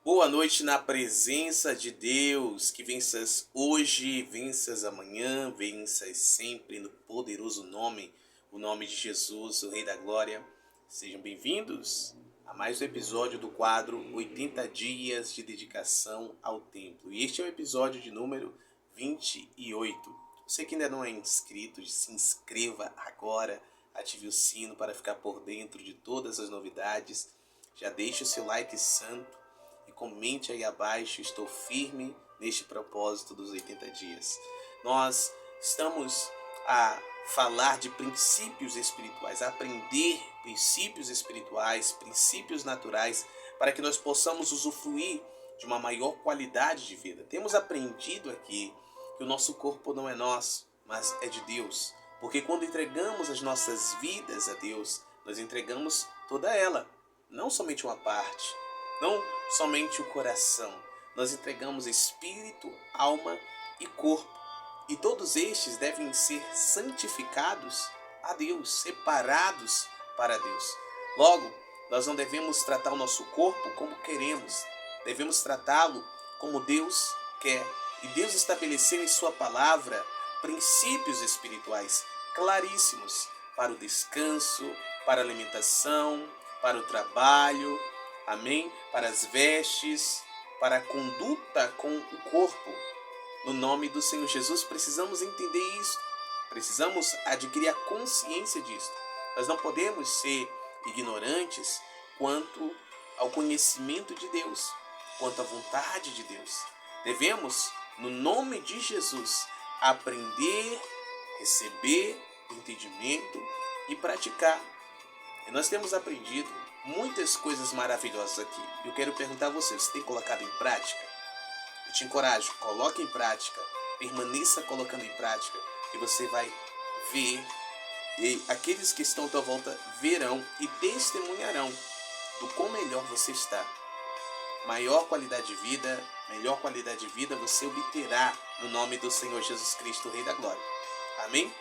Boa noite na presença de Deus, que venças hoje, venças amanhã, venças sempre no poderoso nome, o nome de Jesus, o Rei da Glória. Sejam bem-vindos a mais um episódio do quadro 80 Dias de Dedicação ao Templo. E este é o episódio de número 28. Você que ainda não é inscrito, se inscreva agora, ative o sino para ficar por dentro de todas as novidades. Já deixe o seu like santo e comente aí abaixo. Estou firme neste propósito dos 80 dias. Nós estamos a falar de princípios espirituais, a aprender princípios espirituais, princípios naturais, para que nós possamos usufruir de uma maior qualidade de vida. Temos aprendido aqui que o nosso corpo não é nosso, mas é de Deus. Porque quando entregamos as nossas vidas a Deus, nós entregamos toda ela, não somente uma parte, não somente o coração. Nós entregamos espírito, alma e corpo. E todos estes devem ser santificados a Deus, separados para Deus. Logo, nós não devemos tratar o nosso corpo como queremos. Devemos tratá-lo como Deus quer. E Deus estabeleceu em sua palavra princípios espirituais claríssimos para o descanso, para a alimentação, para o trabalho, amém? Para as vestes, para a conduta com o corpo. No nome do Senhor Jesus, precisamos entender isso. Precisamos adquirir a consciência disso. Nós não podemos ser ignorantes quanto ao conhecimento de Deus, quanto à vontade de Deus. Devemos, no nome de Jesus, aprender, receber entendimento e praticar. E nós temos aprendido muitas coisas maravilhosas aqui. Eu quero perguntar a você, você tem colocado em prática? Eu te encorajo, coloque em prática, permaneça colocando em prática, e você vai ver, e aqueles que estão à tua volta verão e testemunharão do quão melhor você está. Maior qualidade de vida, melhor qualidade de vida você obterá no nome do Senhor Jesus Cristo, o Rei da Glória. Amém?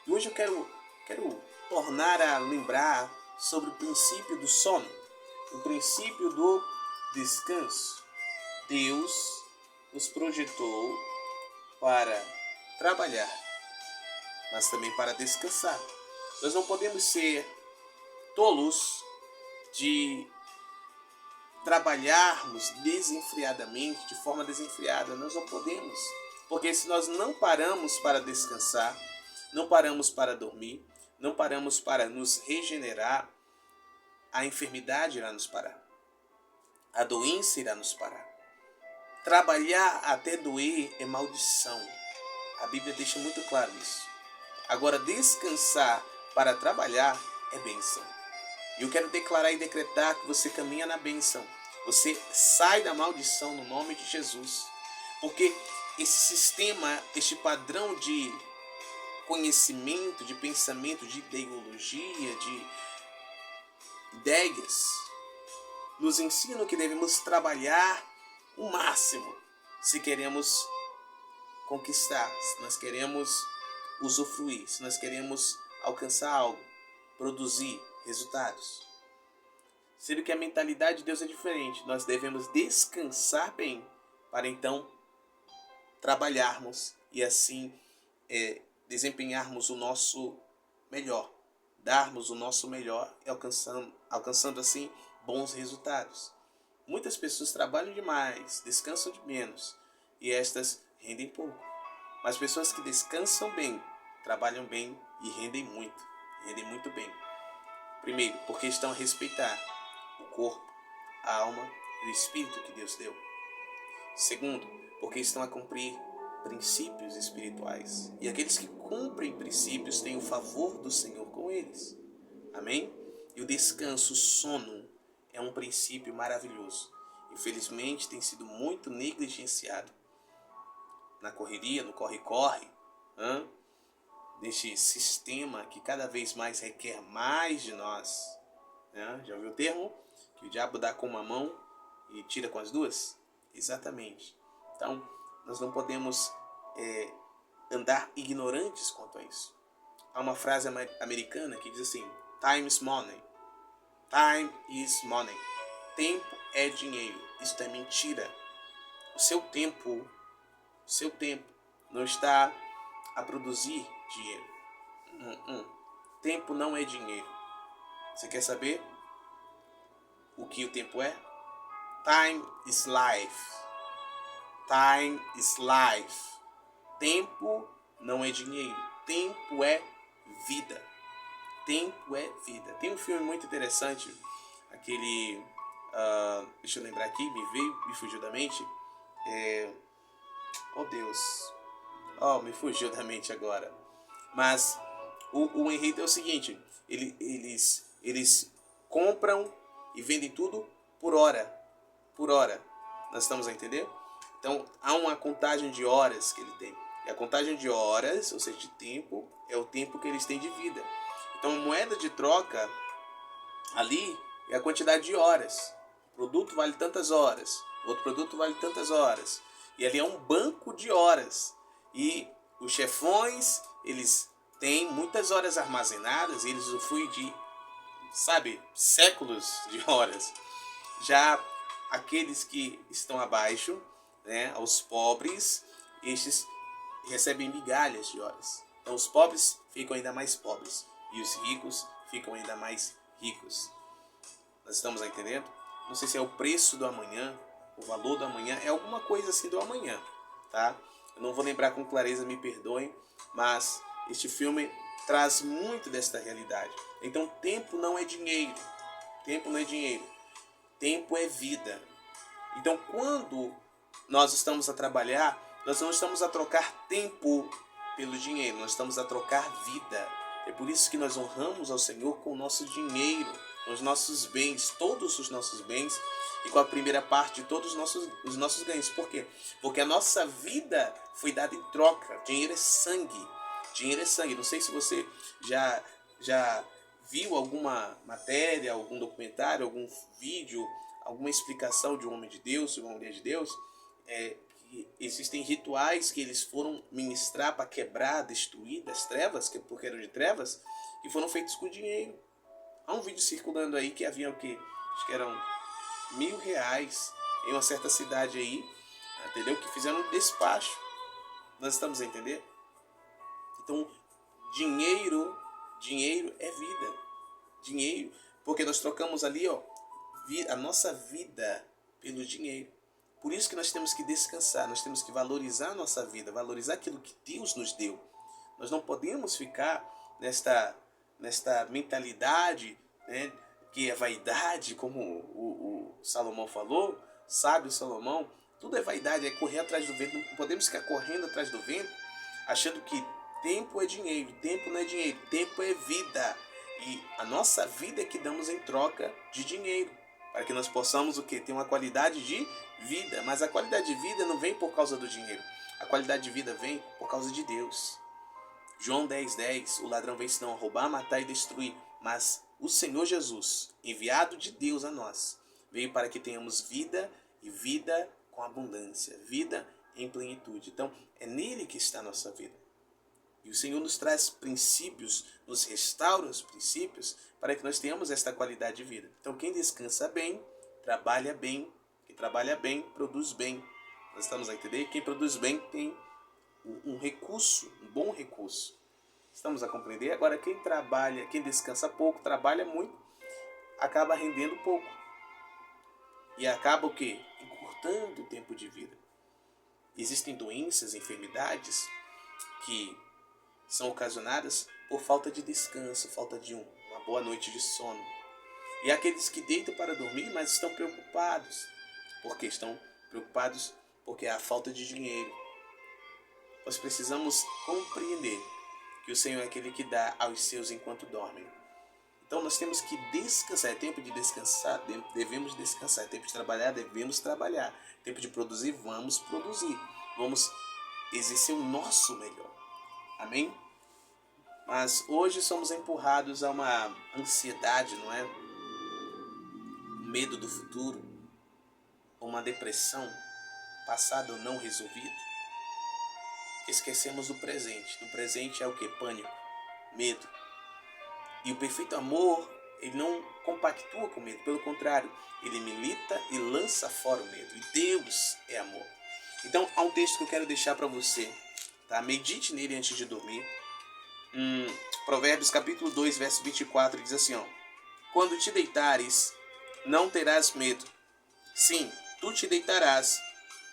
E hoje eu quero tornar a lembrar sobre o princípio do sono, o princípio do descanso. Deus nos projetou para trabalhar, mas também para descansar. Nós não podemos ser tolos de trabalharmos desenfreadamente, de forma desenfreada. Nós não podemos, porque se nós não paramos para descansar, não paramos para dormir, não paramos para nos regenerar, a enfermidade irá nos parar. A doença irá nos parar. Trabalhar até doer é maldição. A Bíblia deixa muito claro isso. Agora, descansar para trabalhar é bênção. E eu quero declarar e decretar que você caminha na bênção. Você sai da maldição no nome de Jesus. Porque esse sistema, este padrão de conhecimento, de pensamento, de ideologia, de ideias, nos ensinam que devemos trabalhar o máximo se queremos conquistar, se nós queremos usufruir, se nós queremos alcançar algo, produzir resultados. Sendo que a mentalidade de Deus é diferente, nós devemos descansar bem para então trabalharmos e assim desempenharmos o nosso melhor, darmos o nosso melhor e alcançando assim bons resultados. Muitas pessoas trabalham demais, descansam de menos e estas rendem pouco. Mas pessoas que descansam bem, trabalham bem e rendem muito bem. Primeiro, porque estão a respeitar o corpo, a alma e o espírito que Deus deu. Segundo, porque estão a cumprir princípios espirituais. E aqueles que cumprem princípios têm o favor do Senhor com eles. Amém? E o descanso, o sono, é um princípio maravilhoso. Infelizmente tem sido muito negligenciado na correria, no corre-corre, neste sistema que cada vez mais requer mais de nós. Já ouviu o termo? Que o diabo dá com uma mão e tira com as duas? Exatamente. Então, nós não podemos andar ignorantes quanto a isso. Há uma frase americana que diz assim: time is money. Time is money. Tempo é dinheiro. Isso é mentira. O seu tempo não está a produzir dinheiro. Tempo não é dinheiro. Você quer saber o que o tempo é? Time is life. Time is life. Tempo não é dinheiro. Tempo é vida. Tempo é vida. Tem um filme muito interessante, aquele... deixa eu lembrar aqui, me fugiu da mente. Oh Deus. Me fugiu da mente agora. Mas o enredo é o seguinte: eles compram e vendem tudo por hora. Por hora. Nós estamos a entender? Então há uma contagem de horas que ele tem. E a contagem de horas, ou seja, de tempo, é o tempo que eles têm de vida. Então a moeda de troca ali é a quantidade de horas. O produto vale tantas horas, outro produto vale tantas horas. E ali é um banco de horas. E os chefões, eles têm muitas horas armazenadas, e eles usufruem de, séculos de horas. Já aqueles que estão abaixo, né, aos pobres, estes recebem migalhas de horas. Então os pobres ficam ainda mais pobres e os ricos ficam ainda mais ricos. Nós estamos entendendo? Não sei se é o preço do amanhã, o valor do amanhã, é alguma coisa assim do amanhã, tá? Eu não vou lembrar com clareza, me perdoem, mas este filme traz muito desta realidade. Então tempo não é dinheiro. Tempo não é dinheiro. Tempo é vida. Então quando nós estamos a trabalhar, nós não estamos a trocar tempo pelo dinheiro, nós estamos a trocar vida. É por isso que nós honramos ao Senhor com o nosso dinheiro, com os nossos bens, todos os nossos bens, e com a primeira parte de todos os nossos ganhos. Por quê? Porque a nossa vida foi dada em troca. Dinheiro é sangue. Dinheiro é sangue. Não sei se você já viu alguma matéria, algum documentário, algum vídeo, alguma explicação de um homem de Deus, de uma mulher de Deus. Que existem rituais que eles foram ministrar para quebrar, destruir das trevas, porque eram de trevas, que foram feitos com dinheiro. Há um vídeo circulando aí que havia o quê? Acho que eram R$1.000 em uma certa cidade aí, entendeu? Que fizeram um despacho. Nós estamos a entender? Então, dinheiro é vida. Dinheiro, porque nós trocamos ali, a nossa vida pelo dinheiro. Por isso que nós temos que descansar, nós temos que valorizar a nossa vida, valorizar aquilo que Deus nos deu. Nós não podemos ficar nesta mentalidade, né, que é vaidade, como o Salomão falou, sábio Salomão. Tudo é vaidade, é correr atrás do vento. Não podemos ficar correndo atrás do vento, achando que tempo é dinheiro. Tempo não é dinheiro, tempo é vida. E a nossa vida é que damos em troca de dinheiro, para que nós possamos o quê? Ter uma qualidade de vida. Mas a qualidade de vida não vem por causa do dinheiro. A qualidade de vida vem por causa de Deus. João 10:10, o ladrão vem senão a roubar, matar e destruir. Mas o Senhor Jesus, enviado de Deus a nós, veio para que tenhamos vida e vida com abundância. Vida em plenitude. Então, é nele que está a nossa vida. E o Senhor nos traz princípios, nos restaura os princípios para que nós tenhamos esta qualidade de vida. Então quem descansa bem, trabalha bem. Quem trabalha bem, produz bem. Nós estamos a entender? Quem produz bem tem um recurso, um bom recurso. Estamos a compreender? Agora quem descansa pouco, trabalha muito, acaba rendendo pouco. E acaba o quê? Encurtando o tempo de vida. Existem doenças, enfermidades que são ocasionadas por falta de descanso, falta de uma boa noite de sono. E há aqueles que deitam para dormir, mas estão preocupados. Por que estão preocupados? Porque há falta de dinheiro. Nós precisamos compreender que o Senhor é aquele que dá aos seus enquanto dormem. Então nós temos que descansar. É tempo de descansar, devemos descansar. É tempo de trabalhar, devemos trabalhar. É tempo de produzir, vamos produzir. Vamos exercer o nosso melhor. Amém? Mas hoje somos empurrados a uma ansiedade, não é? Um medo do futuro, uma depressão, passado não resolvido. Esquecemos do presente. No presente é o que? Pânico, medo. E o perfeito amor, ele não compactua com o medo, pelo contrário, ele milita e lança fora o medo. E Deus é amor. Então, há um texto que eu quero deixar para você, tá? Medite nele antes de dormir. Provérbios capítulo 2, verso 24, diz assim, ó: quando te deitares, não terás medo. Sim, tu te deitarás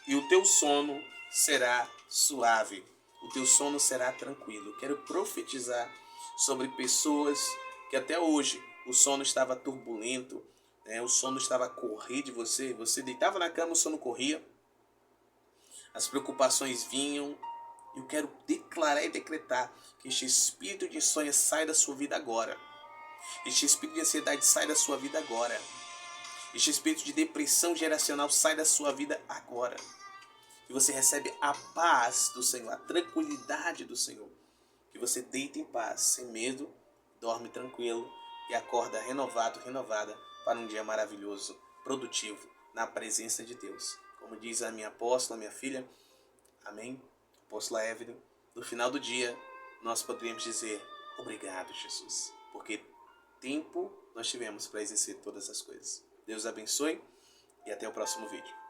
e o teu sono será suave. O teu sono será tranquilo. Quero profetizar sobre pessoas que até hoje o sono estava turbulento, né? O sono estava a correr de você. Você deitava na cama, o sono corria. As preocupações vinham. Eu quero declarar e decretar que este espírito de insônia sai da sua vida agora. Este espírito de ansiedade sai da sua vida agora. Este espírito de depressão geracional sai da sua vida agora. Que você recebe a paz do Senhor, a tranquilidade do Senhor. Que você deita em paz, sem medo, dorme tranquilo e acorda renovado, renovada para um dia maravilhoso, produtivo, na presença de Deus. Como diz a minha apóstola, minha filha, amém? Apóstola Evelyn, no final do dia, nós poderíamos dizer: obrigado, Jesus, porque tempo nós tivemos para exercer todas as coisas. Deus abençoe e até o próximo vídeo.